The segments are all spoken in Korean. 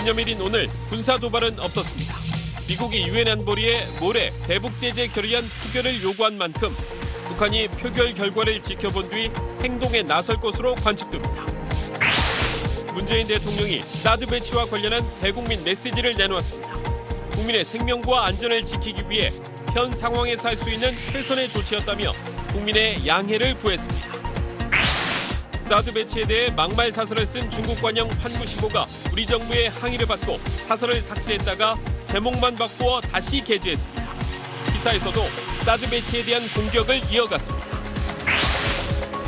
기념일인 오늘 군사 도발은 없었습니다. 미국이 유엔 안보리에 모레 대북 제재 결의안 표결을 요구한 만큼 북한이 표결 결과를 지켜본 뒤 행동에 나설 것으로 관측됩니다. 문재인 대통령이 사드 배치와 관련한 대국민 메시지를 내놓았습니다. 국민의 생명과 안전을 지키기 위해 현 상황에서 할 수 있는 최선의 조치였다며 국민의 양해를 구했습니다. 사드 배치에 대해 막말 사설을 쓴 중국 관영 환구신보가 우리 정부의 항의를 받고 사설을 삭제했다가 제목만 바꾸어 다시 게재했습니다. 기사에서도 사드 배치에 대한 공격을 이어갔습니다.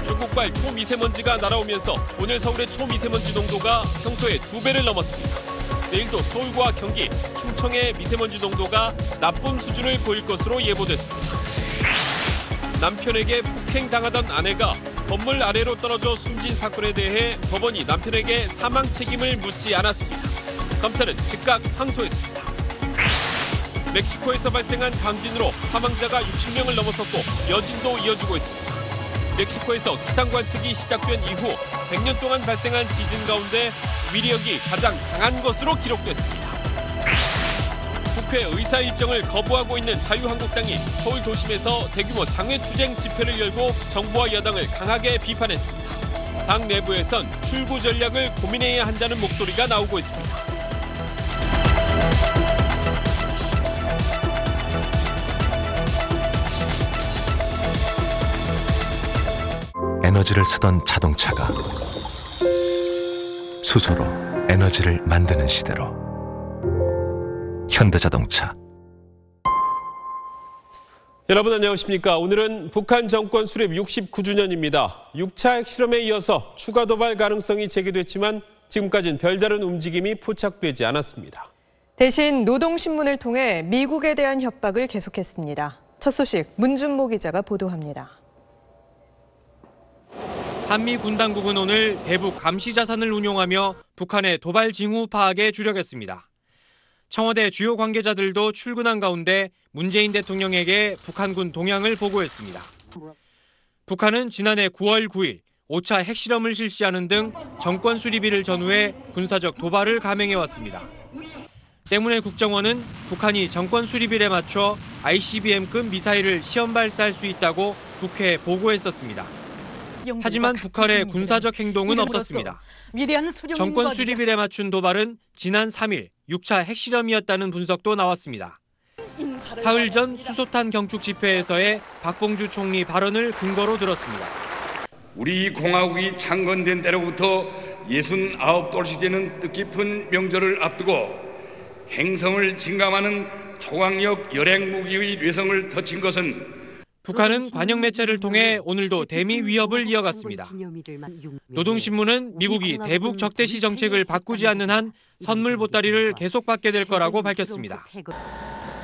중국발 초미세먼지가 날아오면서 오늘 서울의 초미세먼지 농도가 평소의 2배를 넘었습니다. 내일도 서울과 경기, 충청의 미세먼지 농도가 나쁨 수준을 보일 것으로 예보됐습니다. 남편에게 폭행당하던 아내가 건물 아래로 떨어져 숨진 사건에 대해 법원이 남편에게 사망 책임을 묻지 않았습니다. 검찰은 즉각 항소했습니다. 멕시코에서 발생한 강진으로 사망자가 60명을 넘어섰고 여진도 이어지고 있습니다. 멕시코에서 기상 관측이 시작된 이후 100년 동안 발생한 지진 가운데 위력이 가장 강한 것으로 기록됐습니다. 국회 의사 일정을 거부하고 있는 자유한국당이 서울 도심에서 대규모 장외투쟁 집회를 열고 정부와 여당을 강하게 비판했습니다. 당 내부에선 출구 전략을 고민해야 한다는 목소리가 나오고 있습니다. 에너지를 쓰던 자동차가 수소로 에너지를 만드는 시대로 현대자동차. 여러분 안녕하십니까? 오늘은 북한 정권 수립 69주년입니다. 6차 핵실험에 이어서 추가 도발 가능성이 제기됐지만 지금까지는 별다른 움직임이 포착되지 않았습니다. 대신 노동신문을 통해 미국에 대한 협박을 계속했습니다. 첫 소식 문준모 기자가 보도합니다. 한미 군 당국은 오늘 대북 감시 자산을 운용하며 북한의 도발 징후 파악에 주력했습니다. 청와대 주요 관계자들도 출근한 가운데 문재인 대통령에게 북한군 동향을 보고했습니다. 북한은 지난해 9월 9일 5차 핵실험을 실시하는 등 정권 수립일을 전후해 군사적 도발을 감행해왔습니다. 때문에 국정원은 북한이 정권 수립일에 맞춰 ICBM급 미사일을 시험 발사할 수 있다고 국회에 보고했었습니다. 하지만 북한의 군사적 행동은 없었습니다. 정권 수립일에 맞춘 도발은 지난 3일 6차 핵실험이었다는 분석도 나왔습니다. 사흘 전 수소탄 경축 집회에서의 박봉주 총리 발언을 근거로 들었습니다. 우리 공화국이 창건된 때로부터 69돌이 되는 뜻깊은 명절을 앞두고 행성을 진감하는 초강력 열핵 무기의 뇌성을 터친 것은 북한은 관영 매체를 통해 오늘도 대미 위협을 이어갔습니다. 노동신문은 미국이 대북 적대시 정책을 바꾸지 않는 한 선물 보따리를 계속 받게 될 거라고 밝혔습니다.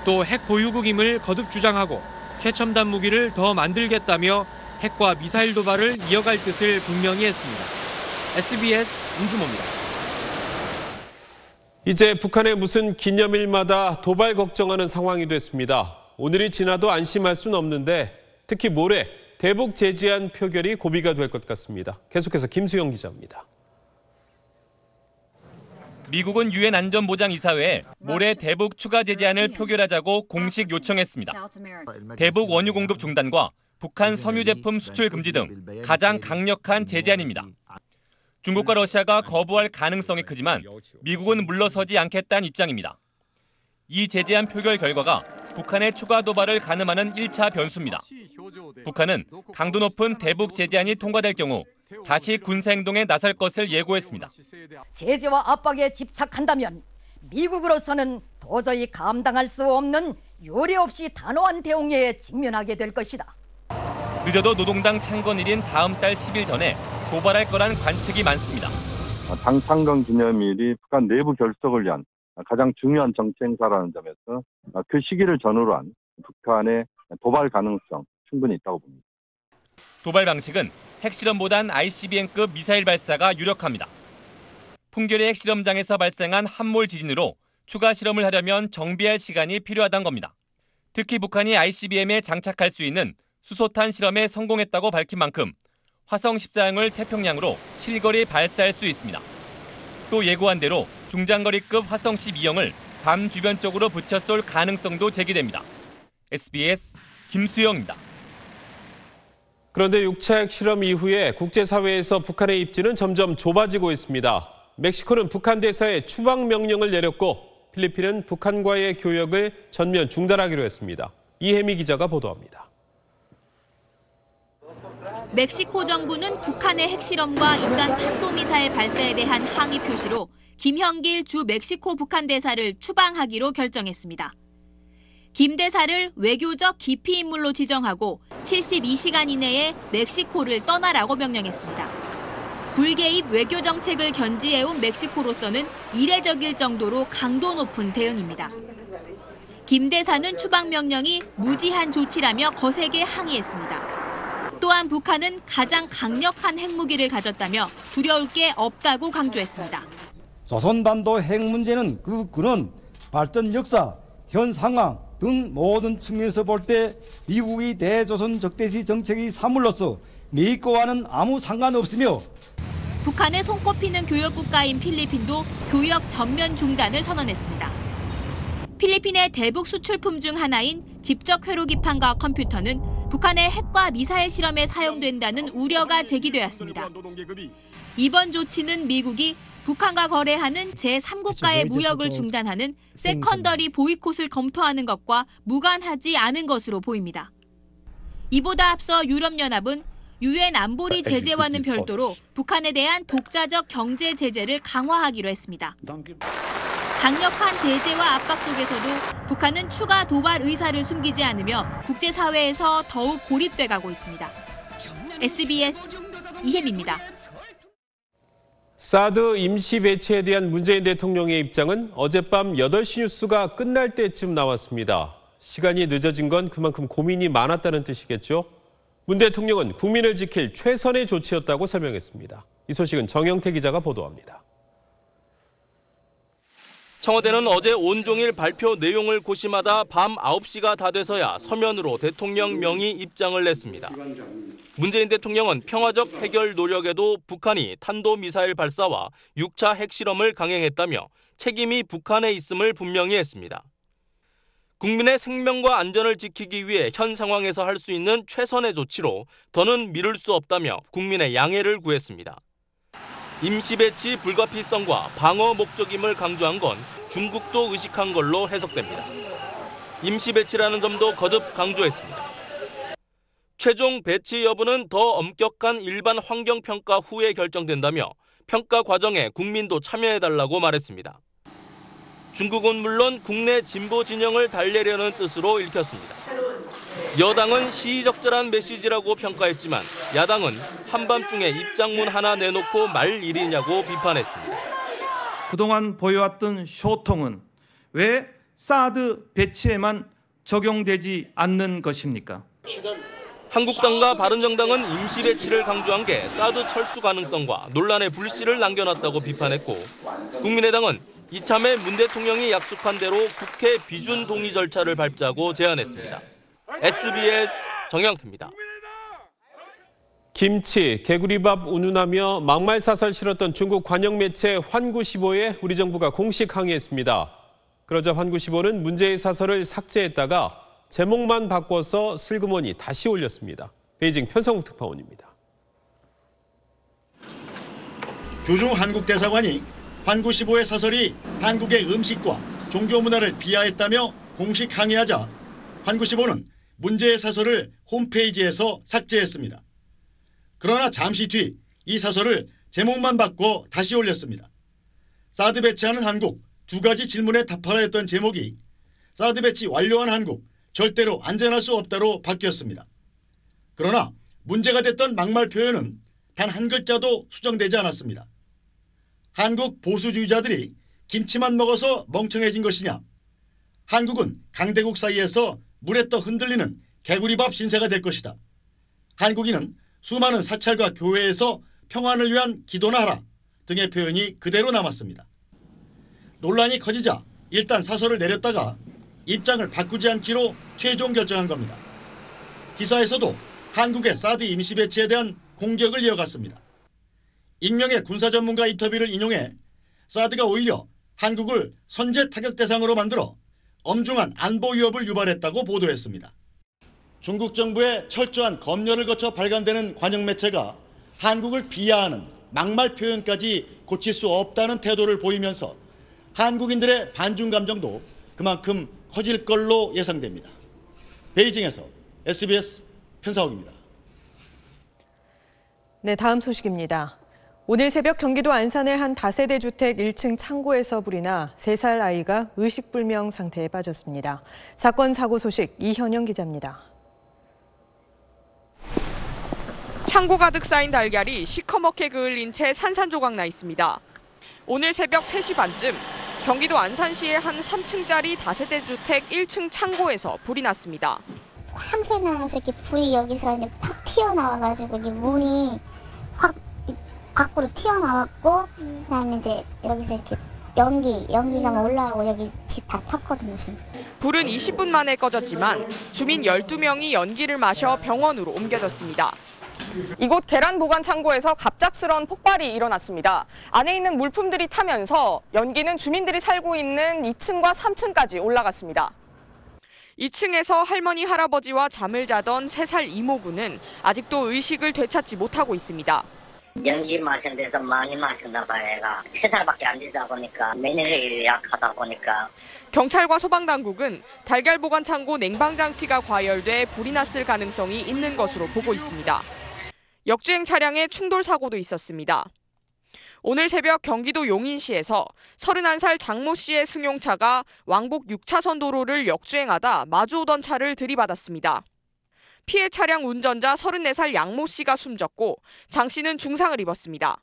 또 핵 보유국임을 거듭 주장하고 최첨단 무기를 더 만들겠다며 핵과 미사일 도발을 이어갈 뜻을 분명히 했습니다. SBS 문준모입니다. 이제 북한의 무슨 기념일마다 도발 걱정하는 상황이 됐습니다. 오늘이 지나도 안심할 수는 없는데 특히 모레 대북 제재안 표결이 고비가 될 것 같습니다. 계속해서 김수영 기자입니다. 미국은 유엔 안전보장이사회에 모레 대북 추가 제재안을 표결하자고 공식 요청했습니다. 대북 원유 공급 중단과 북한 섬유 제품 수출 금지 등 가장 강력한 제재안입니다. 중국과 러시아가 거부할 가능성이 크지만 미국은 물러서지 않겠다는 입장입니다. 이 제재안 표결 결과가 북한의 추가 도발을 가늠하는 1차 변수입니다. 북한은 강도 높은 대북 제재안이 통과될 경우 다시 군사행동에 나설 것을 예고했습니다. 제재와 압박에 집착한다면 미국으로서는 도저히 감당할 수 없는 요리 없이 단호한 대응에 직면하게 될 것이다. 늦어도 노동당 창건일인 다음 달 10일 전에 도발할 거란 관측이 많습니다. 당 창건 기념일이 북한 내부 결속을 위한 가장 중요한 정치 행사라는 점에서 그 시기를 전후로 한 북한의 도발 가능성 충분히 있다고 봅니다. 도발 방식은 핵실험보단 ICBM급 미사일 발사가 유력합니다. 풍계리 핵실험장에서 발생한 함몰 지진으로 추가 실험을 하려면 정비할 시간이 필요하다는 겁니다. 특히 북한이 ICBM에 장착할 수 있는 수소탄 실험에 성공했다고 밝힌 만큼 화성 14형을 태평양으로 실거리 발사할 수 있습니다. 또 예고한 대로 중장거리급 화성 12형을 괌 주변 쪽으로 붙여 쏠 가능성도 제기됩니다. SBS 김수영입니다. 그런데 육착 실험 이후에 국제사회에서 북한의 입지는 점점 좁아지고 있습니다. 멕시코는 북한 대사에 추방 명령을 내렸고 필리핀은 북한과의 교역을 전면 중단하기로 했습니다. 이혜미 기자가 보도합니다. 멕시코 정부는 북한의 핵실험과 인간 탄도미사일 발사에 대한 항의 표시로 김형길 주 멕시코 북한 대사를 추방하기로 결정했습니다. 김 대사를 외교적 기피 인물로 지정하고 72시간 이내에 멕시코를 떠나라고 명령했습니다. 불개입 외교 정책을 견지해온 멕시코로서는 이례적일 정도로 강도 높은 대응입니다. 김 대사는 추방 명령이 무지한 조치라며 거세게 항의했습니다. 또한 북한은 가장 강력한 핵무기를 가졌다며 두려울 게 없다고 강조했습니다. 조선반도 핵 문제는 그 근원, 발전 역사, 현 상황 등 모든 측면에서 볼 때 미국의 대조선 적대시 정책의 사물로서 미국과는 아무 상관없으며 북한의 손꼽히는 교역국가인 필리핀도 교역 전면 중단을 선언했습니다. 필리핀의 대북 수출품 중 하나인 집적 회로기판과 컴퓨터는 북한의 핵과 미사일 실험에 사용된다는 우려가 제기되었습니다. 이번 조치는 미국이 북한과 거래하는 제3국가의 무역을 중단하는 세컨더리 보이콧을 검토하는 것과 무관하지 않은 것으로 보입니다. 이보다 앞서 유럽연합은 유엔 안보리 제재와는 별도로 북한에 대한 독자적 경제 제재를 강화하기로 했습니다. 강력한 제재와 압박 속에서도 북한은 추가 도발 의사를 숨기지 않으며 국제사회에서 더욱 고립돼 가고 있습니다. SBS 이혜미입니다. 사드 임시 배치에 대한 문재인 대통령의 입장은 어젯밤 8시 뉴스가 끝날 때쯤 나왔습니다. 시간이 늦어진 건 그만큼 고민이 많았다는 뜻이겠죠. 문 대통령은 국민을 지킬 최선의 조치였다고 설명했습니다. 이 소식은 정영태 기자가 보도합니다. 청와대는 어제 온종일 발표 내용을 고심하다 밤 9시가 다 돼서야 서면으로 대통령 명의 입장을 냈습니다. 문재인 대통령은 평화적 해결 노력에도 북한이 탄도미사일 발사와 6차 핵실험을 강행했다며 책임이 북한에 있음을 분명히 했습니다. 국민의 생명과 안전을 지키기 위해 현 상황에서 할 수 있는 최선의 조치로 더는 미룰 수 없다며 국민의 양해를 구했습니다. 임시배치 불가피성과 방어 목적임을 강조한 건 중국도 의식한 걸로 해석됩니다. 임시배치라는 점도 거듭 강조했습니다. 최종 배치 여부는 더 엄격한 일반 환경평가 후에 결정된다며 평가 과정에 국민도 참여해달라고 말했습니다. 중국은 물론 국내 진보 진영을 달래려는 뜻으로 읽혔습니다. 여당은 시의적절한 메시지라고 평가했지만 야당은 한밤중에 입장문 하나 내놓고 말 일이냐고 비판했습니다. 그동안 보여왔던 소통은 왜 사드 배치에만 적용되지 않는 것입니까? 한국당과 바른정당은 임시 배치를 강조한 게 사드 철수 가능성과 논란의 불씨를 남겨놨다고 비판했고 국민의당은 이참에 문 대통령이 약속한 대로 국회 비준 동의 절차를 밟자고 제안했습니다. SBS 정영태입니다. 김치, 개구리밥 운운하며 막말 사설 실었던 중국 관영 매체 환구시보에 우리 정부가 공식 항의했습니다. 그러자 환구시보는 문제의 사설을 삭제했다가 제목만 바꿔서 슬그머니 다시 올렸습니다. 베이징 편성욱 특파원입니다. 조중 한국 대사관이 환구시보의 사설이 한국의 음식과 종교 문화를 비하했다며 공식 항의하자 환구시보는 문제의 사설을 홈페이지에서 삭제했습니다. 그러나 잠시 뒤 이 사설을 제목만 바꿔 다시 올렸습니다. 사드 배치하는 한국 두 가지 질문에 답하라 했던 제목이 사드 배치 완료한 한국 절대로 안전할 수 없다로 바뀌었습니다. 그러나 문제가 됐던 막말 표현은 단 한 글자도 수정되지 않았습니다. 한국 보수주의자들이 김치만 먹어서 멍청해진 것이냐? 한국은 강대국 사이에서 물에 떠 흔들리는 개구리밥 신세가 될 것이다. 한국인은 수많은 사찰과 교회에서 평안을 위한 기도나 하라 등의 표현이 그대로 남았습니다. 논란이 커지자 일단 사설을 내렸다가 입장을 바꾸지 않기로 최종 결정한 겁니다. 기사에서도 한국의 사드 임시 배치에 대한 공격을 이어갔습니다. 익명의 군사 전문가 인터뷰를 인용해 사드가 오히려 한국을 선제 타격 대상으로 만들어 엄중한 안보 위협을 유발했다고 보도했습니다. 중국 정부의 철저한 검열을 거쳐 발간되는 관영 매체가 한국을 비하하는 막말 표현까지 고칠 수 없다는 태도를 보이면서 한국인들의 반중 감정도 그만큼 커질 걸로 예상됩니다. 베이징에서 SBS 편사옥입니다. 네, 다음 소식입니다. 오늘 새벽 경기도 안산의 한 다세대 주택 1층 창고에서 불이 나 3살 아이가 의식불명 상태에 빠졌습니다. 사건 사고 소식 이현영 기자입니다. 창고 가득 쌓인 달걀이 시커멓게 그을린 채 산산조각 나 있습니다. 오늘 새벽 3시 반쯤 경기도 안산시의 한 3층짜리 다세대 주택 1층 창고에서 불이 났습니다. 한 소리 나면서 이렇게 불이 여기서 이제 팍 튀어나와가지고 이게 문이 확 밖으로 튀어나왔고, 그다음에 이제 여기서 이렇게 연기가 올라오고 여기 집 다 탔거든요, 지금. 불은 20분 만에 꺼졌지만 주민 12명이 연기를 마셔 병원으로 옮겨졌습니다. 이곳 계란 보관 창고에서 갑작스러운 폭발이 일어났습니다. 안에 있는 물품들이 타면서 연기는 주민들이 살고 있는 2층과 3층까지 올라갔습니다. 2층에서 할머니, 할아버지와 잠을 자던 3살 이모부는 아직도 의식을 되찾지 못하고 있습니다. 연기 마신 데서 많이 마셨나 봐요. 애가 3살밖에 안 되다 보니까免疫力 약하다 보니까. 경찰과 소방당국은 달걀 보관 창고 냉방장치가 과열돼 불이 났을 가능성이 있는 것으로 보고 있습니다. 역주행 차량에 충돌 사고도 있었습니다. 오늘 새벽 경기도 용인시에서 31살 장모 씨의 승용차가 왕복 6차선 도로를 역주행하다 마주오던 차를 들이받았습니다. 피해 차량 운전자 34살 양모 씨가 숨졌고 장 씨는 중상을 입었습니다.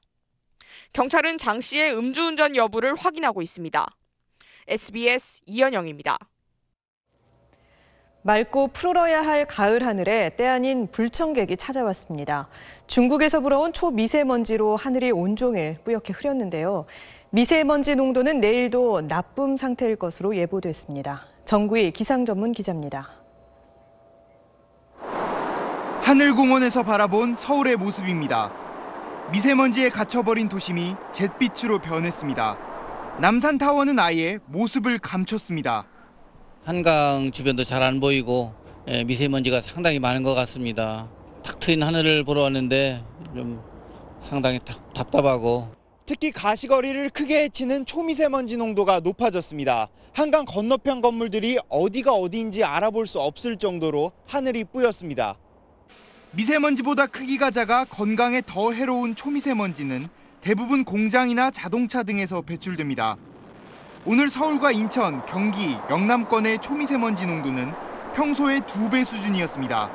경찰은 장 씨의 음주운전 여부를 확인하고 있습니다. SBS 이현영입니다. 맑고 푸르러야 할 가을 하늘에 때 아닌 불청객이 찾아왔습니다. 중국에서 불어온 초미세먼지로 하늘이 온종일 뿌옇게 흐렸는데요. 미세먼지 농도는 내일도 나쁨 상태일 것으로 예보됐습니다. 정구희 기상전문 기자입니다. 하늘공원에서 바라본 서울의 모습입니다. 미세먼지에 갇혀버린 도심이 잿빛으로 변했습니다. 남산타워는 아예 모습을 감췄습니다. 한강 주변도 잘 안 보이고 미세먼지가 상당히 많은 것 같습니다. 탁 트인 하늘을 보러 왔는데 좀 상당히 답답하고. 특히 가시거리를 크게 헤치는 초미세먼지 농도가 높아졌습니다. 한강 건너편 건물들이 어디가 어디인지 알아볼 수 없을 정도로 하늘이 뿌였습니다. 미세먼지보다 크기가 작아 건강에 더 해로운 초미세먼지는 대부분 공장이나 자동차 등에서 배출됩니다. 오늘 서울과 인천, 경기, 영남권의 초미세먼지 농도는 평소의 2배 수준이었습니다.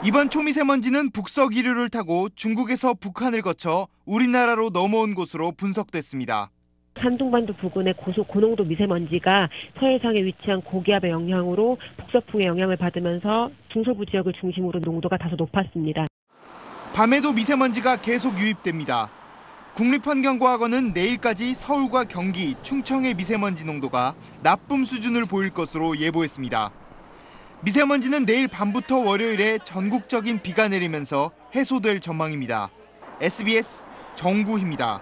이번 초미세먼지는 북서 기류를 타고 중국에서 북한을 거쳐 우리나라로 넘어온 것으로 분석됐습니다. 산둥반도 부근의 고농도 미세먼지가 서해상에 위치한 고기압의 영향으로 북서풍의 영향을 받으면서 중서부 지역을 중심으로 농도가 다소 높았습니다. 밤에도 미세먼지가 계속 유입됩니다. 국립환경과학원은 내일까지 서울과 경기, 충청의 미세먼지 농도가 나쁨 수준을 보일 것으로 예보했습니다. 미세먼지는 내일 밤부터 월요일에 전국적인 비가 내리면서 해소될 전망입니다. SBS 정구희입니다.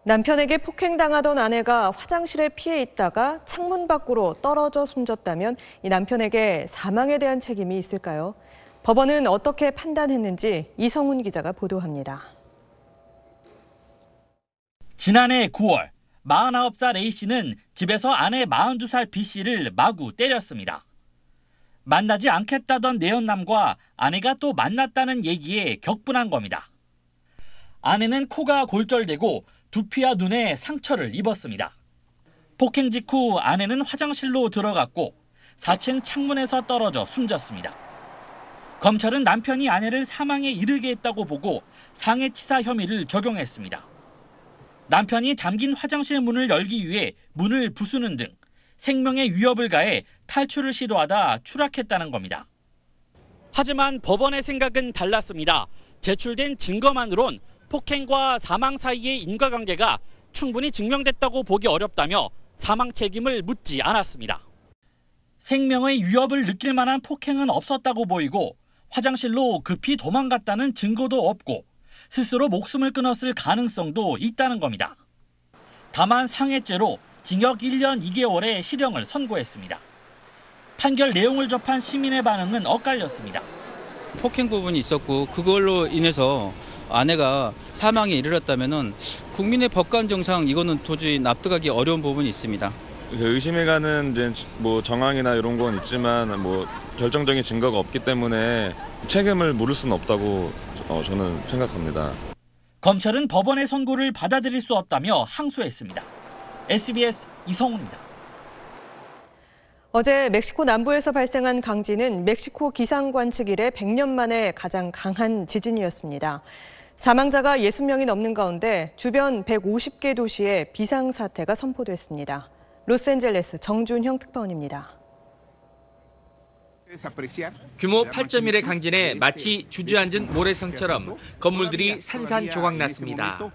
남편에게 폭행당하던 아내가 화장실에 피해 있다가 창문 밖으로 떨어져 숨졌다면 이 남편에게 사망에 대한 책임이 있을까요? 법원은 어떻게 판단했는지 이성훈 기자가 보도합니다. 지난해 9월 49살 A씨는 집에서 아내 42살 B씨를 마구 때렸습니다. 만나지 않겠다던 내연남과 아내가 또 만났다는 얘기에 격분한 겁니다. 아내는 코가 골절되고 두피와 눈에 상처를 입었습니다. 폭행 직후 아내는 화장실로 들어갔고 4층 창문에서 떨어져 숨졌습니다. 검찰은 남편이 아내를 사망에 이르게 했다고 보고 상해치사 혐의를 적용했습니다. 남편이 잠긴 화장실 문을 열기 위해 문을 부수는 등 생명에 위협을 가해 탈출을 시도하다 추락했다는 겁니다. 하지만 법원의 생각은 달랐습니다. 제출된 증거만으론 폭행과 사망 사이의 인과관계가 충분히 증명됐다고 보기 어렵다며 사망 책임을 묻지 않았습니다. 생명의 위협을 느낄 만한 폭행은 없었다고 보이고 화장실로 급히 도망갔다는 증거도 없고 스스로 목숨을 끊었을 가능성도 있다는 겁니다. 다만 상해죄로 징역 1년 2개월의 실형을 선고했습니다. 판결 내용을 접한 시민의 반응은 엇갈렸습니다. 폭행 부분이 있었고 그걸로 인해서 아내가 사망에 이르렀다면은 국민의 법감정상 이거는 도저히 납득하기 어려운 부분이 있습니다. 의심이 가는 이제 뭐 정황이나 이런 건 있지만 뭐 결정적인 증거가 없기 때문에 책임을 물을 수는 없다고 저는 생각합니다. 검찰은 법원의 선고를 받아들일 수 없다며 항소했습니다. SBS 이성훈입니다. 어제 멕시코 남부에서 발생한 강진은 멕시코 기상관측 이래 100년 만에 가장 강한 지진이었습니다. 사망자가 60명이 넘는 가운데 주변 150개 도시에 비상사태가 선포됐습니다. 로스앤젤레스 정준형 특파원입니다. 규모 8.1의 강진에 마치 주저앉은 모래성처럼 건물들이 산산조각났습니다.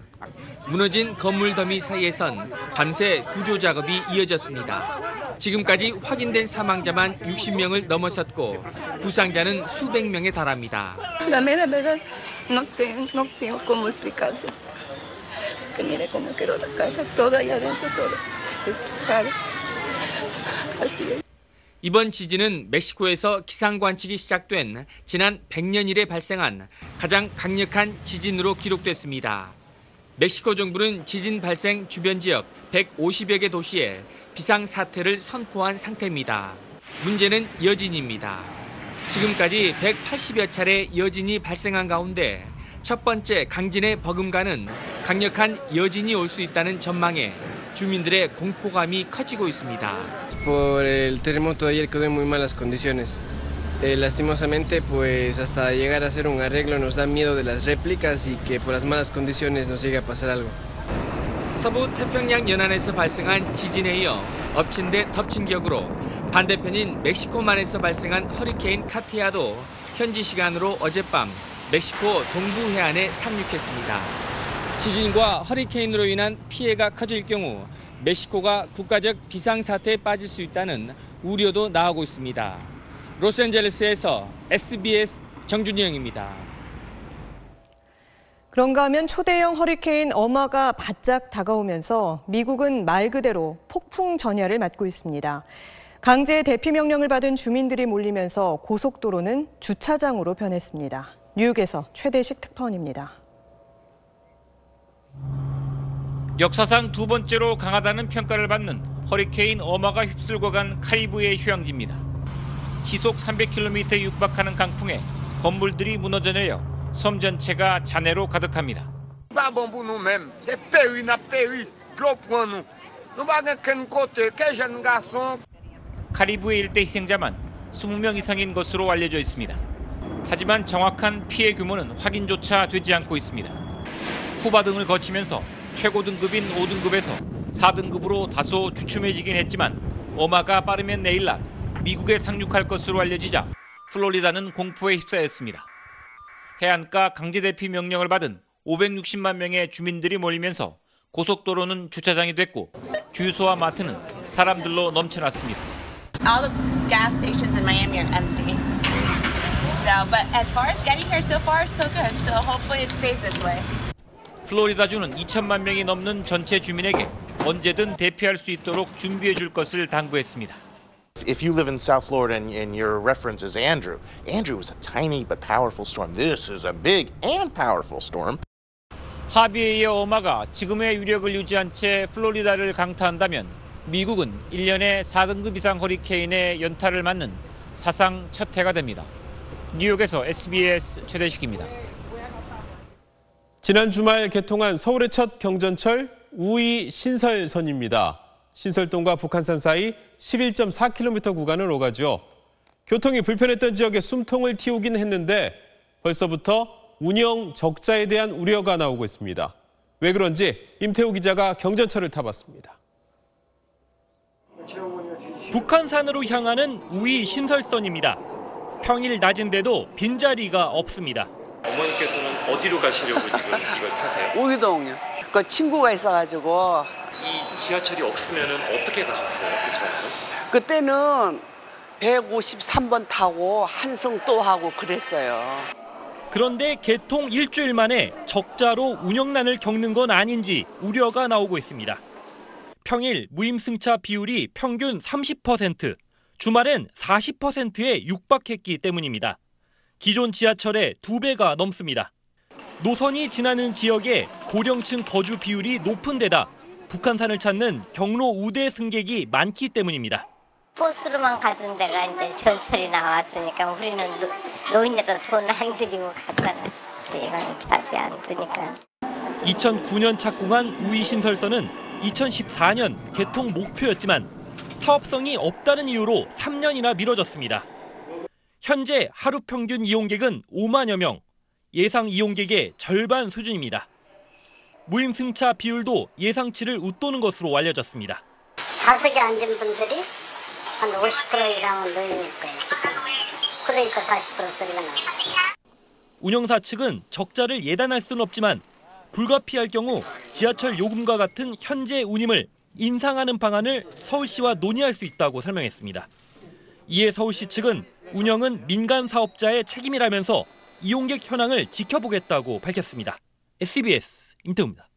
무너진 건물 더미 사이에선 밤새 구조 작업이 이어졌습니다. 지금까지 확인된 사망자만 60명을 넘어섰고 부상자는 수백 명에 달합니다. No tengo cómo explicarse. Que mire cómo quedó la casa, toda allá adentro, toda destrozada. Así es. 이번 지진은 멕시코에서 기상관측이 시작된 지난 100년 이래 발생한 가장 강력한 지진으로 기록됐습니다. 멕시코 정부는 지진 발생 주변 지역 150여 개 도시에 비상사태를 선포한 상태입니다. 문제는 여진입니다. 지금까지 180여 차례 여진이 발생한 가운데 첫 번째 강진의 버금가는 강력한 여진이 올 수 있다는 전망에 주민들의 공포감이 커지고 있습니다. Por el terremoto de ayer quedó en muy malas condiciones. Lastimosamente, pues hasta llegar a hacer un arreglo nos da miedo de las réplicas y que por las malas condiciones nos llegue a pasar algo. 서부 태평양 연안에서 발생한 지진에 이어 엎친 데 덮친 격으로 반대편인 멕시코만에서 발생한 허리케인 카티아도 현지 시간으로 어젯밤 멕시코 동부 해안에 상륙했습니다. 지진과 허리케인으로 인한 피해가 커질 경우 멕시코가 국가적 비상사태에 빠질 수 있다는 우려도 나오고 있습니다. 로스앤젤레스에서 SBS 정준영입니다. 그런가 하면 초대형 허리케인 어마가 바짝 다가오면서 미국은 말 그대로 폭풍 전야를 맞고 있습니다. 강제 대피 명령을 받은 주민들이 몰리면서 고속도로는 주차장으로 변했습니다. 뉴욕에서 최대식 특파원입니다. 역사상 두 번째로 강하다는 평가를 받는 허리케인 어마가 휩쓸고 간 카리브해 휴양지입니다. 시속 300km에 육박하는 강풍에 건물들이 무너져 내려 섬 전체가 잔해로 가득합니다. 카리브해 일대 희생자만 20명 이상인 것으로 알려져 있습니다. 하지만 정확한 피해 규모는 확인조차 되지 않고 있습니다. 쿠바 등을 거치면서 최고 등급인 5등급에서 4등급으로 다소 주춤해지긴 했지만 어마가 빠르면 내일 낮 미국에 상륙할 것으로 알려지자 플로리다는 공포에 휩싸였습니다. 해안가 강제 대피 명령을 받은 560만 명의 주민들이 몰리면서 고속도로는 주차장이 됐고 주유소와 마트는 사람들로 넘쳐났습니다. All the gas stations in Miami are empty. So, but as far as getting here so far, so good. So hopefully it stays this way. 플로리다주는 2천만 명이 넘는 전체 주민에게 언제든 대피할 수 있도록 준비해 줄 것을 당부했습니다. If you live in South Florida and your reference is Andrew was a tiny but powerful storm. This is a big and powerful storm. 하비에 이어 어마가 지금의 위력을 유지한 채 플로리다를 강타한다면 미국은 1년에 4등급 이상 허리케인의 연타를 맞는 사상 첫 해가 됩니다. 뉴욕에서 SBS 최대식입니다. 지난 주말 개통한 서울의 첫 경전철 우이 신설선입니다. 신설동과 북한산 사이 11.4km 구간을 오가죠. 교통이 불편했던 지역에 숨통을 틔우긴 했는데 벌써부터 운영 적자에 대한 우려가 나오고 있습니다. 왜 그런지 임태우 기자가 경전철을 타봤습니다. 북한산으로 향하는 우이 신설선입니다. 평일 낮인데도 빈자리가 없습니다. 어머님께서는 어디로 가시려고 지금 이걸 타세요? 우이동요. 그 친구가 있어가지고. 이 지하철이 없으면 어떻게 가셨어요? 그 전에는? 그때는 153번 타고 한성 또 하고 그랬어요. 그런데 개통 일주일 만에 적자로 운영난을 겪는 건 아닌지 우려가 나오고 있습니다. 평일 무임승차 비율이 평균 30%, 주말엔 40%에 육박했기 때문입니다. 기존 지하철의 2배가 넘습니다. 노선이 지나는 지역에 고령층 거주 비율이 높은 데다 북한산을 찾는 경로 우대 승객이 많기 때문입니다. 버스로만 가던 데가 이제 전철이 나왔으니까 우리는 노인네도 돈 안 들이고 갔잖아. 이건 차비 안 드니까. 2009년 착공한 우이신설선은 2014년 개통 목표였지만 사업성이 없다는 이유로 3년이나 미뤄졌습니다. 현재 하루 평균 이용객은 5만여 명, 예상 이용객의 절반 수준입니다. 무임승차 비율도 예상치를 웃도는 것으로 알려졌습니다. 좌석에 앉은 분들이 한 50% 이상은 노인일 거예요, 지금. 그러니까 40% 소리가 나죠. 운영사 측은 적자를 예단할 수는 없지만 불가피할 경우 지하철 요금과 같은 현재 운임을 인상하는 방안을 서울시와 논의할 수 있다고 설명했습니다. 이에 서울시 측은 운영은 민간 사업자의 책임이라면서 이용객 현황을 지켜보겠다고 밝혔습니다. SBS 임태우입니다.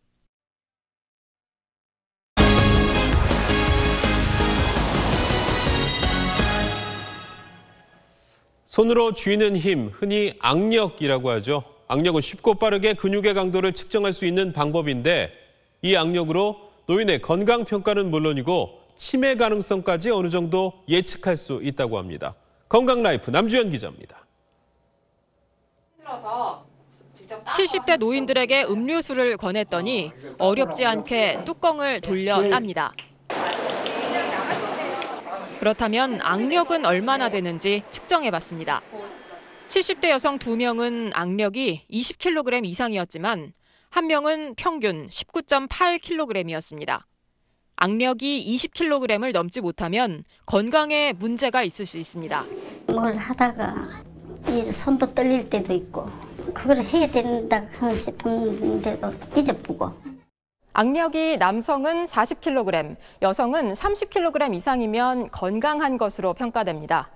손으로 쥐는 힘, 흔히 악력이라고 하죠. 악력은 쉽고 빠르게 근육의 강도를 측정할 수 있는 방법인데 이 악력으로 노인의 건강 평가는 물론이고 치매 가능성까지 어느 정도 예측할 수 있다고 합니다. 건강라이프 남주현 기자입니다. 70대 노인들에게 음료수를 권했더니 어렵지 않게 뚜껑을 돌려 땁니다. 그렇다면 악력은 얼마나 되는지 측정해봤습니다. 70대 여성 2명은 악력이 20kg 이상이었지만 한 명은 평균 19.8kg이었습니다. 악력이 20kg을 넘지 못하면 건강에 문제가 있을 수 있습니다. 뭘 하다가 이 손도 떨릴 때도 있고 그걸 해야 된다 싶은데도 잊어보고. 악력이 남성은 40kg, 여성은 30kg 이상이면 건강한 것으로 평가됩니다.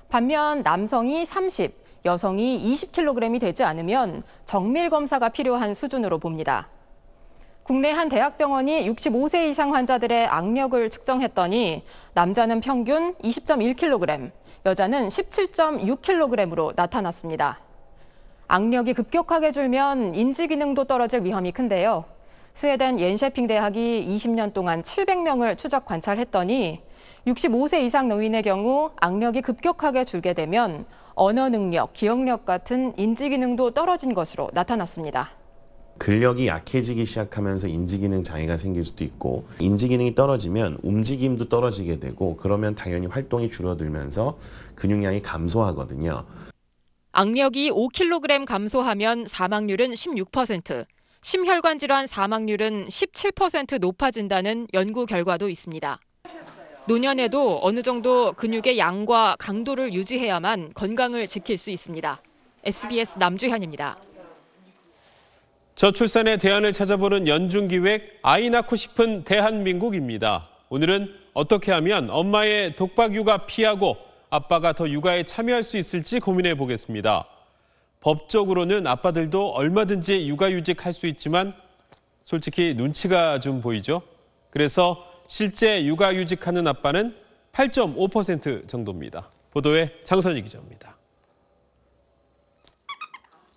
반면 남성이 30, 여성이 20kg이 되지 않으면 정밀 검사가 필요한 수준으로 봅니다. 국내 한 대학병원이 65세 이상 환자들의 악력을 측정했더니 남자는 평균 20.1kg, 여자는 17.6kg으로 나타났습니다. 악력이 급격하게 줄면 인지 기능도 떨어질 위험이 큰데요. 스웨덴 옌셰핑 대학이 20년 동안 700명을 추적 관찰했더니 65세 이상 노인의 경우 악력이 급격하게 줄게 되면 언어 능력, 기억력 같은 인지 기능도 떨어진 것으로 나타났습니다. 근력이 약해지기 시작하면서 인지기능 장애가 생길 수도 있고 인지기능이 떨어지면 움직임도 떨어지게 되고 그러면 당연히 활동이 줄어들면서 근육량이 감소하거든요. 악력이 5kg 감소하면 사망률은 16%, 심혈관 질환 사망률은 17% 높아진다는 연구 결과도 있습니다. 노년에도 어느 정도 근육의 양과 강도를 유지해야만 건강을 지킬 수 있습니다. SBS 남주현입니다. 저출산의 대안을 찾아보는 연중기획 아이 낳고 싶은 대한민국입니다. 오늘은 어떻게 하면 엄마의 독박 육아 피하고 아빠가 더 육아에 참여할 수 있을지 고민해 보겠습니다. 법적으로는 아빠들도 얼마든지 육아휴직할 수 있지만 솔직히 눈치가 좀 보이죠. 그래서 실제 육아휴직하는 아빠는 8.5% 정도입니다. 보도에 장선희 기자입니다.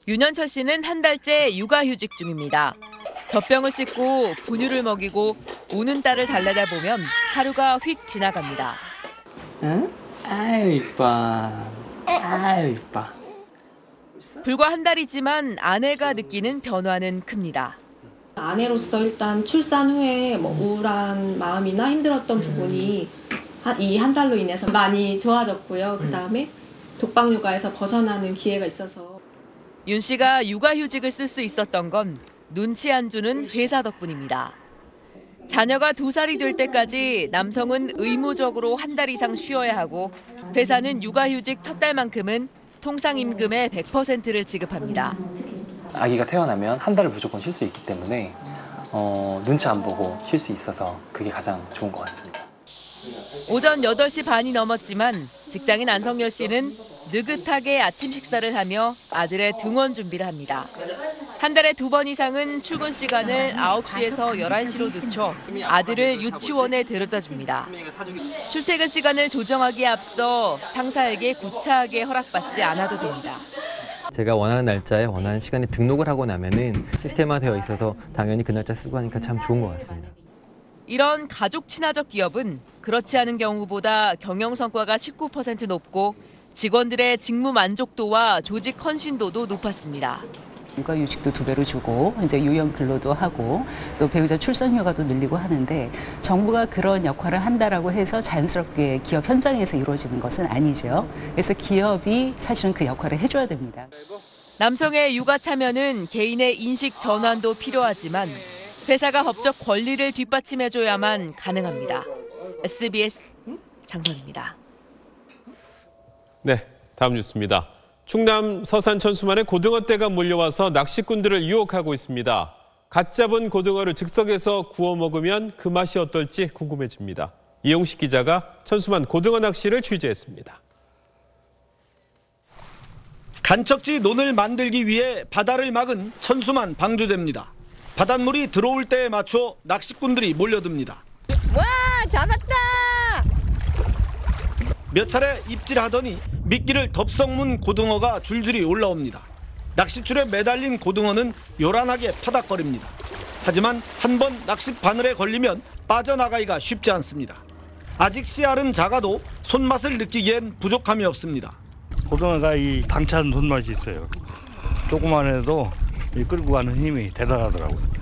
윤현철 씨는 한 달째 육아휴직 중입니다. 젖병을 씻고 분유를 먹이고 우는 딸을 달래다 보면 하루가 휙 지나갑니다. 응? 아유 이뻐. 아유 이뻐. 불과 한 달이지만 아내가 느끼는 변화는 큽니다. 아내로서 일단 출산 후에 뭐 우울한 마음이나 힘들었던 부분이 이 한 달로 인해서 많이 좋아졌고요. 그다음에 독박 육아에서 벗어나는 기회가 있어서. 윤 씨가 육아휴직을 쓸 수 있었던 건 눈치 안 주는 회사 덕분입니다. 자녀가 2살이 될 때까지 남성은 의무적으로 한 달 이상 쉬어야 하고 회사는 육아휴직 첫 달만큼은 통상임금의 100%를 지급합니다. 아기가 태어나면 한 달을 무조건 쉴 수 있기 때문에 눈치 안 보고 쉴 수 있어서 그게 가장 좋은 것 같습니다. 오전 8시 반이 넘었지만 직장인 안성열 씨는 느긋하게 아침 식사를 하며 아들의 등원 준비를 합니다. 한 달에 2번 이상은 출근 시간을 9시에서 11시로 늦춰 아들을 유치원에 데려다 줍니다. 출퇴근 시간을 조정하기에 앞서 상사에게 구차하게 허락받지 않아도 됩니다. 제가 원하는 날짜에 원하는 시간에 등록을 하고 나면은 시스템화되어 있어서 당연히 그 날짜 쓰고 하니까 참 좋은 것 같습니다. 이런 가족 친화적 기업은 그렇지 않은 경우보다 경영 성과가 19% 높고 직원들의 직무 만족도와 조직 헌신도도 높았습니다. 육아휴직도 2배로 주고 이제 유연 근로도 하고 또 배우자 출산 휴가도 늘리고 하는데 정부가 그런 역할을 한다라고 해서 자연스럽게 기업 현장에서 이루어지는 것은 아니죠. 그래서 기업이 사실은 그 역할을 해줘야 됩니다. 남성의 육아 참여는 개인의 인식 전환도 필요하지만 회사가 법적 권리를 뒷받침해줘야만 가능합니다. SBS 장선입니다. 네, 다음 뉴스입니다. 충남 서산 천수만에 고등어떼가 몰려와서 낚시꾼들을 유혹하고 있습니다. 갓 잡은 고등어를 즉석에서 구워 먹으면 그 맛이 어떨지 궁금해집니다. 이용식 기자가 천수만 고등어 낚시를 취재했습니다. 간척지 논을 만들기 위해 바다를 막은 천수만 방조제입니다. 바닷물이 들어올 때에 맞춰 낚시꾼들이 몰려듭니다. 와, 잡았다! 몇 차례 입질하더니 미끼를 덥석 문 고등어가 줄줄이 올라옵니다. 낚싯줄에 매달린 고등어는 요란하게 파닥거립니다. 하지만 한 번 낚시 바늘에 걸리면 빠져나가기가 쉽지 않습니다. 아직 씨알은 작아도 손맛을 느끼기엔 부족함이 없습니다. 고등어가 이 당찬 손맛이 있어요. 조그만 해도 끌고 가는 힘이 대단하더라고요.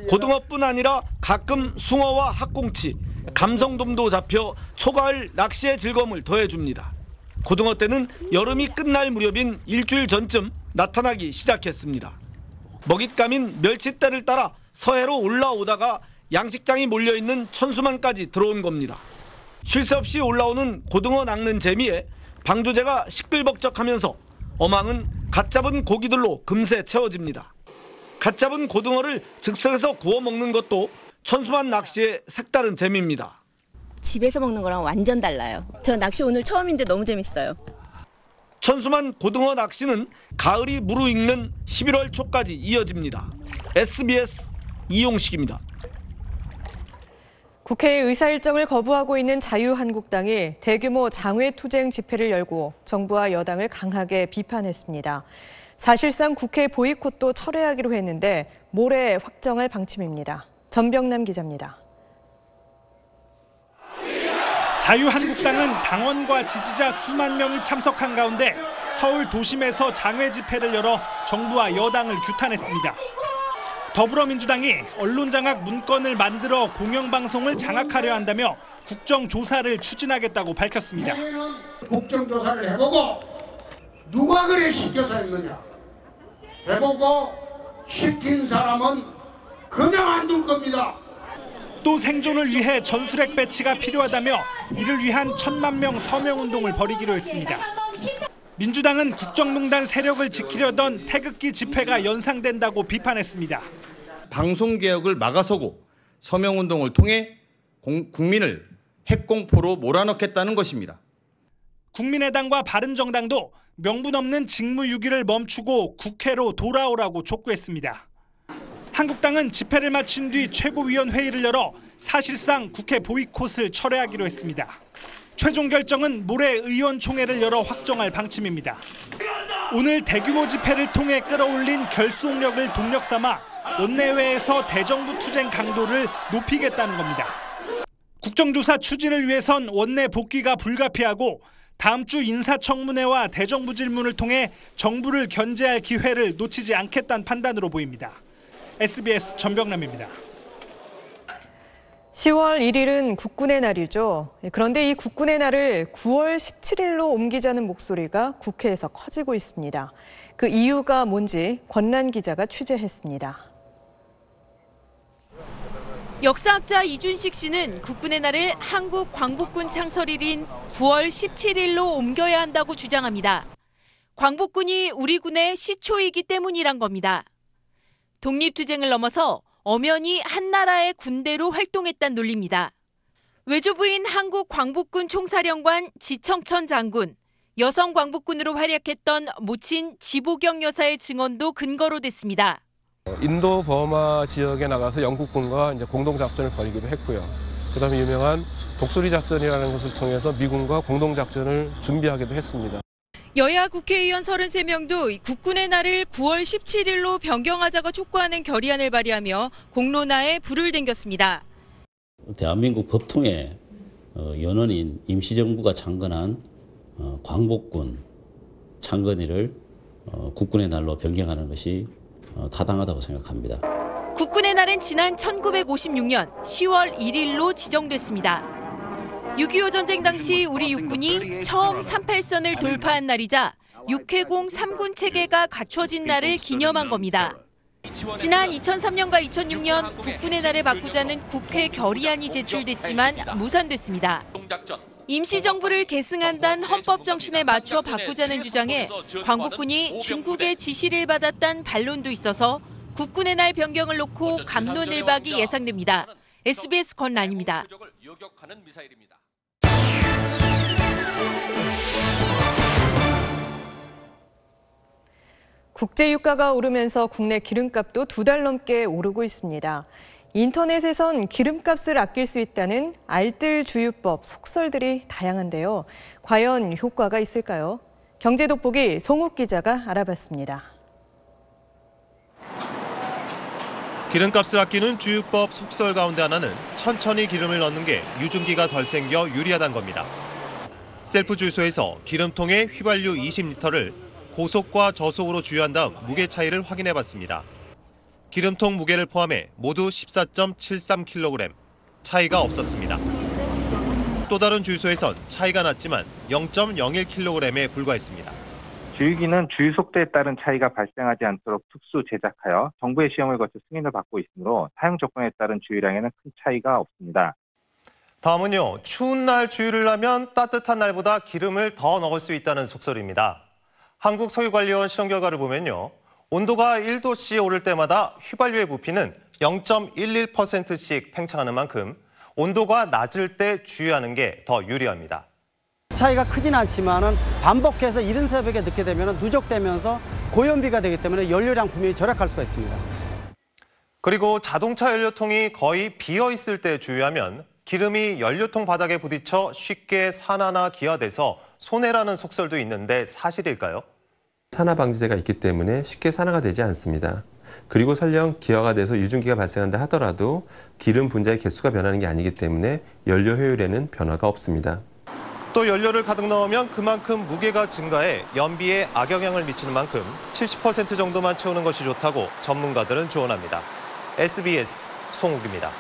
고등어뿐 아니라 가끔 숭어와 학꽁치, 감성돔도 잡혀 초가을 낚시의 즐거움을 더해줍니다. 고등어떼는 여름이 끝날 무렵인 일주일 전쯤 나타나기 시작했습니다. 먹잇감인 멸치떼를 따라 서해로 올라오다가 양식장이 몰려있는 천수만까지 들어온 겁니다. 쉴 새 없이 올라오는 고등어 낚는 재미에 방조제가 시끌벅적하면서 어망은 갓 잡은 고기들로 금세 채워집니다. 갓 잡은 고등어를 즉석에서 구워 먹는 것도 천수만 낚시의 색다른 재미입니다. 집에서 먹는 거랑 완전 달라요. 저 낚시 오늘 처음인데 너무 재밌어요. 천수만 고등어 낚시는 가을이 무르익는 11월 초까지 이어집니다. SBS 이용식입니다. 국회의 의사 일정을 거부하고 있는 자유한국당이 대규모 장외투쟁 집회를 열고 정부와 여당을 강하게 비판했습니다. 사실상 국회 보이콧도 철회하기로 했는데 모레 확정할 방침입니다. 전병남 기자입니다. 자유한국당은 당원과 지지자 수만 명이 참석한 가운데 서울 도심에서 장외 집회를 열어 정부와 여당을 규탄했습니다. 더불어민주당이 언론장악 문건을 만들어 공영방송을 장악하려 한다며 국정조사를 추진하겠다고 밝혔습니다. 국정조사를 해보고 누가 그래 시켜서 했느냐. 해보고 시킨 사람은 그냥 안 둘 겁니다. 또 생존을 위해 전술핵 배치가 필요하다며 이를 위한 1000만 명 서명운동을 벌이기로 했습니다. 민주당은 국정농단 세력을 지키려던 태극기 집회가 연상된다고 비판했습니다. 방송개혁을 막아서고 서명운동을 통해 국민을 핵공포로 몰아넣겠다는 것입니다. 국민의당과 바른정당도 명분 없는 직무유기를 멈추고 국회로 돌아오라고 촉구했습니다. 한국당은 집회를 마친 뒤 최고위원회의를 열어 사실상 국회 보이콧을 철회하기로 했습니다. 최종 결정은 모레 의원총회를 열어 확정할 방침입니다. 오늘 대규모 집회를 통해 끌어올린 결속력을 동력 삼아 원내외에서 대정부 투쟁 강도를 높이겠다는 겁니다. 국정조사 추진을 위해선 원내 복귀가 불가피하고 다음 주 인사청문회와 대정부 질문을 통해 정부를 견제할 기회를 놓치지 않겠다는 판단으로 보입니다. SBS 전병남입니다. 10월 1일은 국군의 날이죠. 그런데 이 국군의 날을 9월 17일로 옮기자는 목소리가 국회에서 커지고 있습니다. 그 이유가 뭔지 권란 기자가 취재했습니다. 역사학자 이준식 씨는 국군의 날을 한국 광복군 창설일인 9월 17일로 옮겨야 한다고 주장합니다. 광복군이 우리 군의 시초이기 때문이란 겁니다. 독립투쟁을 넘어서 엄연히 한나라의 군대로 활동했단 논리입니다. 외조부인 한국광복군 총사령관 지청천 장군, 여성 광복군으로 활약했던 모친 지보경 여사의 증언도 근거로 됐습니다. 인도 버마 지역에 나가서 영국군과 이제 공동 작전을 벌이기도 했고요. 그다음에 유명한 독수리 작전이라는 것을 통해서 미군과 공동 작전을 준비하기도 했습니다. 여야 국회의원 33명도 국군의 날을 9월 17일로 변경하자고 촉구하는 결의안을 발의하며 공론화에 불을 댕겼습니다. 대한민국 법통의 연원인 임시정부가 창건한 광복군 창건일을 국군의 날로 변경하는 것이 타당하다고 생각합니다. 국군의 날은 지난 1956년 10월 1일로 지정됐습니다. 6.25 전쟁 당시 우리 육군이 처음 38선을 돌파한 날이자 육해공 3군 체계가 갖춰진 날을 기념한 겁니다. 지난 2003년과 2006년 국군의 날을 바꾸자는 국회 결의안이 제출됐지만 무산됐습니다. 임시정부를 계승한다는 헌법 정신에 맞춰 바꾸자는 주장에 광복군이 중국의 지시를 받았다는 반론도 있어서 국군의 날 변경을 놓고 갑론을박이 예상됩니다. SBS 권란입니다. 국제유가가 오르면서 국내 기름값도 2달 넘게 오르고 있습니다. 인터넷에선 기름값을 아낄 수 있다는 알뜰주유법 속설들이 다양한데요. 과연 효과가 있을까요? 경제돋보기 송욱 기자가 알아봤습니다. 기름값을 아끼는 주유법 속설 가운데 하나는 천천히 기름을 넣는 게 유증기가 덜 생겨 유리하다는 겁니다. 셀프 주유소에서 기름통에 휘발유 20리터를 고속과 저속으로 주유한 다음 무게 차이를 확인해봤습니다. 기름통 무게를 포함해 모두 14.73kg, 차이가 없었습니다. 또 다른 주유소에선 차이가 났지만 0.01kg에 불과했습니다. 주유기는 주유 속도에 따른 차이가 발생하지 않도록 특수 제작하여 정부의 시험을 거쳐 승인을 받고 있으므로 사용 조건에 따른 주유량에는 큰 차이가 없습니다. 다음은요, 추운 날 주유를 하면 따뜻한 날보다 기름을 더 넣을 수 있다는 속설입니다. 한국석유관리원 실험 결과를 보면요, 온도가 1도씨 오를 때마다 휘발유의 부피는 0.11%씩 팽창하는 만큼 온도가 낮을 때 주유하는 게 더 유리합니다. 차이가 크진 않지만은 반복해서 이른 새벽에 넣게 되면 누적되면서 고연비가 되기 때문에 연료량 분명히 절약할 수가 있습니다. 그리고 자동차 연료통이 거의 비어 있을 때 주유하면 기름이 연료통 바닥에 부딪혀 쉽게 산화나 기화돼서 손해라는 속설도 있는데 사실일까요? 산화 방지제가 있기 때문에 쉽게 산화가 되지 않습니다. 그리고 설령 기화가 돼서 유증기가 발생한다 하더라도 기름 분자의 개수가 변하는 게 아니기 때문에 연료 효율에는 변화가 없습니다. 또 연료를 가득 넣으면 그만큼 무게가 증가해 연비에 악영향을 미치는 만큼 70% 정도만 채우는 것이 좋다고 전문가들은 조언합니다. SBS 송욱입니다.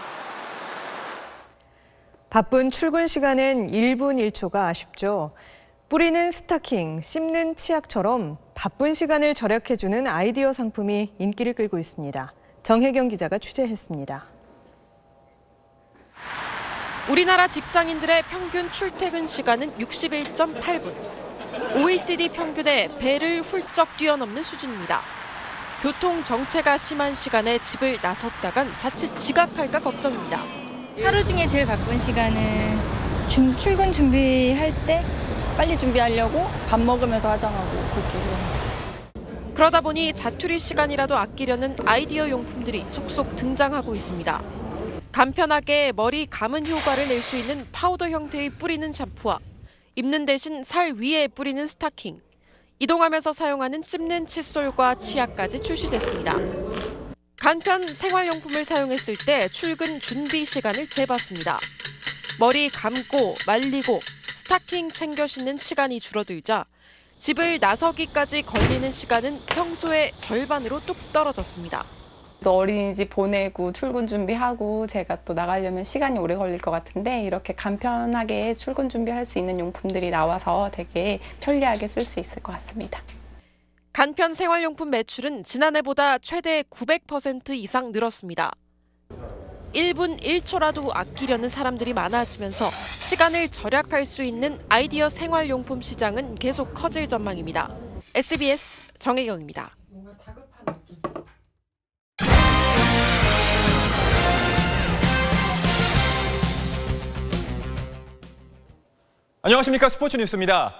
바쁜 출근 시간엔 1분 1초가 아쉽죠. 뿌리는 스타킹, 씹는 치약처럼 바쁜 시간을 절약해주는 아이디어 상품이 인기를 끌고 있습니다. 정혜경 기자가 취재했습니다. 우리나라 직장인들의 평균 출퇴근 시간은 61.8분. OECD 평균의 배를 훌쩍 뛰어넘는 수준입니다. 교통 정체가 심한 시간에 집을 나섰다간 자칫 지각할까 걱정입니다. 하루 중에 제일 바쁜 시간은 출근 준비할 때 빨리 준비하려고 밥 먹으면서 화장하고 그렇게 해요. 그러다 보니 자투리 시간이라도 아끼려는 아이디어 용품들이 속속 등장하고 있습니다. 간편하게 머리 감은 효과를 낼 수 있는 파우더 형태의 뿌리는 샴푸와 입는 대신 살 위에 뿌리는 스타킹, 이동하면서 사용하는 씹는 칫솔과 치약까지 출시됐습니다. 간편 생활용품을 사용했을 때 출근 준비 시간을 재봤습니다. 머리 감고 말리고 스타킹 챙겨 신는 시간이 줄어들자 집을 나서기까지 걸리는 시간은 평소의 절반으로 뚝 떨어졌습니다. 또 어린이집 보내고 출근 준비하고 제가 또 나가려면 시간이 오래 걸릴 것 같은데 이렇게 간편하게 출근 준비할 수 있는 용품들이 나와서 되게 편리하게 쓸 수 있을 것 같습니다. 간편 생활용품 매출은 지난해보다 최대 900% 이상 늘었습니다. 1분 1초라도 아끼려는 사람들이 많아지면서 시간을 절약할 수 있는 아이디어 생활용품 시장은 계속 커질 전망입니다. SBS 정혜경입니다. 안녕하십니까, 스포츠 뉴스입니다.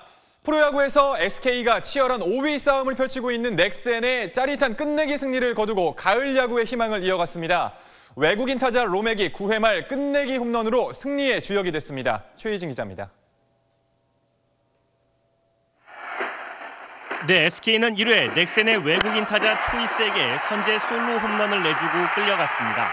프로야구에서 SK가 치열한 5위 싸움을 펼치고 있는 넥센의 짜릿한 끝내기 승리를 거두고 가을 야구의 희망을 이어갔습니다. 외국인 타자 로맥이 9회 말 끝내기 홈런으로 승리의 주역이 됐습니다. 최희진 기자입니다. 네, SK는 1회 넥센의 외국인 타자 초이스에게 선제 솔로 홈런을 내주고 끌려갔습니다.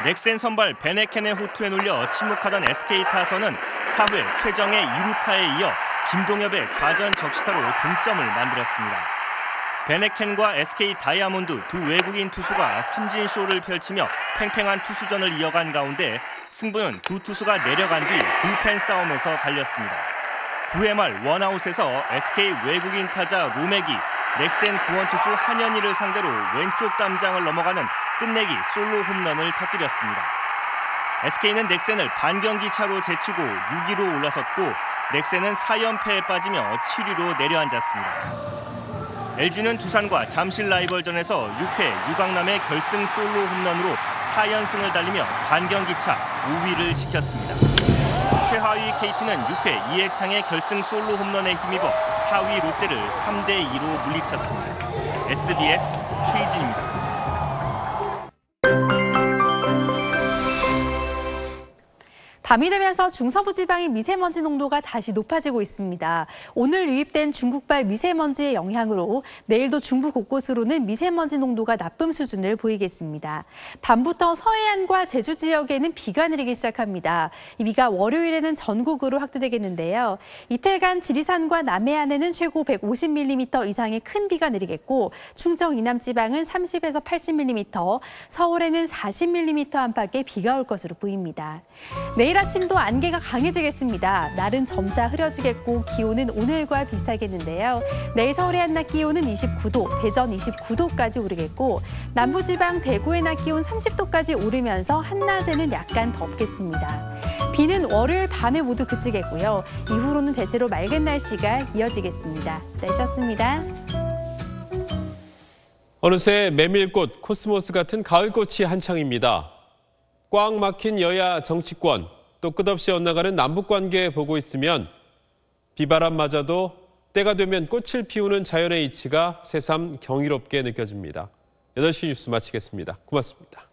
넥센 선발 베네켄의 호투에 눌려 침묵하던 SK 타선은 4회 최정의 2루타에 이어 김동엽의 좌전 적시타로 동점을 만들었습니다. 베네켄과 SK 다이아몬드 두 외국인 투수가 삼진쇼를 펼치며 팽팽한 투수전을 이어간 가운데 승부는 두 투수가 내려간 뒤 불펜 싸움에서 갈렸습니다. 9회 말 원아웃에서 SK 외국인 타자 로맥이 넥센 구원투수 한현희를 상대로 왼쪽 담장을 넘어가는 끝내기 솔로 홈런을 터뜨렸습니다. SK는 넥센을 반경기 차로 제치고 6위로 올라섰고 넥센은 4연패에 빠지며 7위로 내려앉았습니다. LG는 두산과 잠실 라이벌전에서 6회 유강남의 결승 솔로 홈런으로 4연승을 달리며 반경기 차 5위를 지켰습니다. 최하위 KT는 6회 이해창의 결승 솔로 홈런에 힘입어 4위 롯데를 3대2로 물리쳤습니다. SBS 최희진입니다. 밤이 되면서 중서부 지방의 미세먼지 농도가 다시 높아지고 있습니다. 오늘 유입된 중국발 미세먼지의 영향으로 내일도 중부 곳곳으로는 미세먼지 농도가 나쁨 수준을 보이겠습니다. 밤부터 서해안과 제주 지역에는 비가 내리기 시작합니다. 이 비가 월요일에는 전국으로 확대되겠는데요. 이틀간 지리산과 남해안에는 최고 150mm 이상의 큰 비가 내리겠고 충청 이남 지방은 30에서 80mm, 서울에는 40mm 안팎의 비가 올 것으로 보입니다. 내일 아침도 안개가 강해지겠습니다. 날은 점차 흐려지겠고 기온은 오늘과 비슷하겠는데요. 내일 서울의 한낮 기온은 29도, 대전 29도까지 오르겠고 남부지방 대구의 낮 기온 30도까지 오르면서 한낮에는 약간 덥겠습니다. 비는 월요일 밤에 모두 그치겠고요. 이후로는 대체로 맑은 날씨가 이어지겠습니다. 날씨였습니다. 어느새 메밀꽃, 코스모스 같은 가을꽃이 한창입니다. 꽉 막힌 여야 정치권, 또 끝없이 엇나가는 남북관계 보고 있으면 비바람마저도 때가 되면 꽃을 피우는 자연의 이치가 새삼 경이롭게 느껴집니다. 8시 뉴스 마치겠습니다. 고맙습니다.